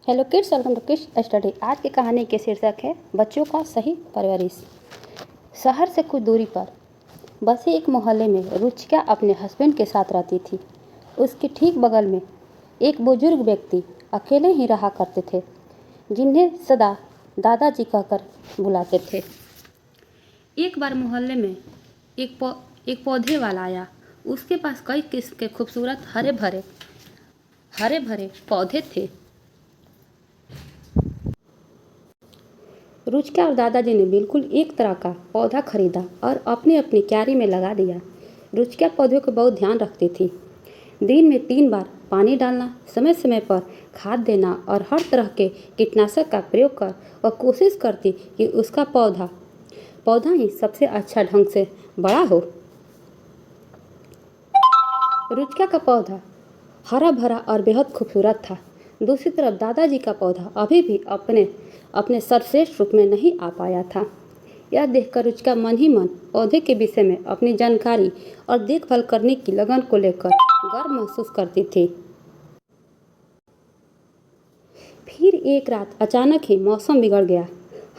Hello kids, welcome to kids study. आज की कहानी के शीर्षक है बच्चों का सही परवरिश। शहर से कुछ दूरी पर बसे एक मोहल्ले में रुचिका अपने हस्बैंड के साथ रहती थी। उसके ठीक बगल में एक बुजुर्ग व्यक्ति अकेले ही रहा करते थे, जिन्हें सदा दादाजी कहकर बुलाते थे। एक बार मोहल्ले में एक पौधे वाला आया। उसके पास कई किस्म के खूबसूरत हरे भरे पौधे थे। रुचिका और दादाजी ने बिल्कुल एक तरह का पौधा खरीदा और अपनी अपनी क्यारी में लगा दिया। रुचिका पौधों को बहुत ध्यान रखती थी। दिन में 3 बार पानी डालना, समय समय पर खाद देना और हर तरह के कीटनाशक का प्रयोग कर वह कोशिश करती कि उसका पौधा ही सबसे अच्छा ढंग से बड़ा हो। रुचिका का पौधा हरा भरा और बेहद खूबसूरत था। दूसरी तरफ दादाजी का पौधा अभी भी अपने सर्वश्रेष्ठ रूप में नहीं आ पाया था। यह देखकर रुचिका मन ही मन पौधे के विषय में अपनी जानकारी और देखभाल करने की लगन को लेकर गर्व महसूस करती थी। फिर एक रात अचानक ही मौसम बिगड़ गया।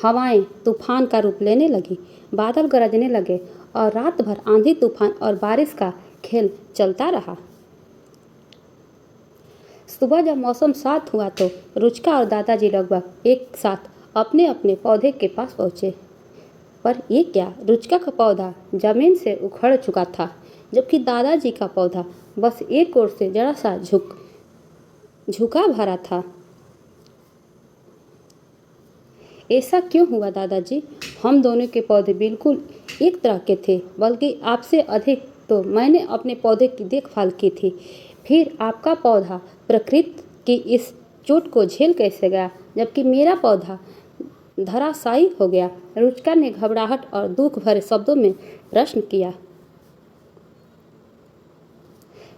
हवाएं तूफान का रूप लेने लगी, बादल गरजने लगे और रात भर आंधी तूफान और बारिश का खेल चलता रहा। सुबह जब मौसम शांत हुआ तो रुचिका और दादाजी लगभग एक साथ अपने अपने पौधे के पास पहुंचे। पर ये क्या, रुचिका का पौधा जमीन से उखड़ चुका था, जबकि दादाजी का पौधा बस एक ओर से जरा सा झुका भरा था। ऐसा क्यों हुआ दादाजी? हम दोनों के पौधे बिल्कुल एक तरह के थे, बल्कि आपसे अधिक तो मैंने अपने पौधे की देखभाल की थी। फिर आपका पौधा प्रकृति की इस चोट को झेल कैसे गया, जबकि मेरा पौधा धराशायी हो गया? रुचिका ने घबराहट और दुख भरे शब्दों में प्रश्न किया।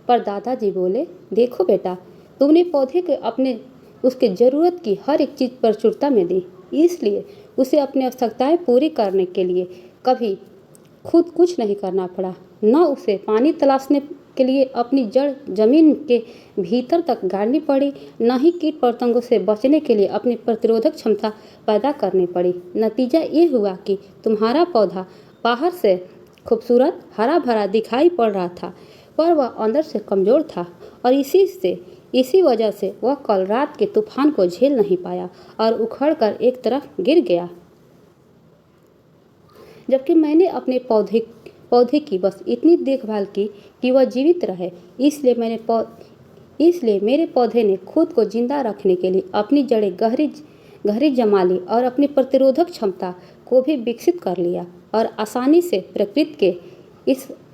पर दादाजी बोले, देखो बेटा, तुमने पौधे के उसके ज़रूरत की हर एक चीज़ प्रचुरता में दी, इसलिए उसे अपनी आवश्यकताएं पूरी करने के लिए कभी खुद कुछ नहीं करना पड़ा। न उसे पानी तलाशने के लिए अपनी जड़ जमीन के भीतर तक गाड़नी पड़ी, न ही कीट पतंगों से बचने के लिए अपनी प्रतिरोधक क्षमता पैदा करनी पड़ी। नतीजा ये हुआ कि तुम्हारा पौधा बाहर से खूबसूरत हरा भरा दिखाई पड़ रहा था, पर वह अंदर से कमज़ोर था और इसी वजह से वह कल रात के तूफान को झेल नहीं पाया और उखड़कर एक तरफ गिर गया। जबकि मैंने अपने पौधे की बस इतनी देखभाल की कि वह जीवित रहे, इसलिए मेरे पौधे ने खुद को जिंदा रखने के लिए अपनी जड़ें गहरी जमा ली और अपनी प्रतिरोधक क्षमता को भी विकसित कर लिया और आसानी से प्रकृति के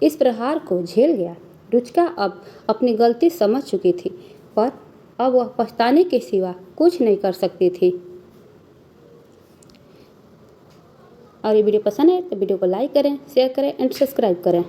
इस प्रहार को झेल गया। रुचिका अब अपनी गलती समझ चुकी थी, पर अब वह पछताने के सिवा कुछ नहीं कर सकती थी। और ये वीडियो पसंद है तो वीडियो को लाइक करें, शेयर करें एंड सब्सक्राइब करें।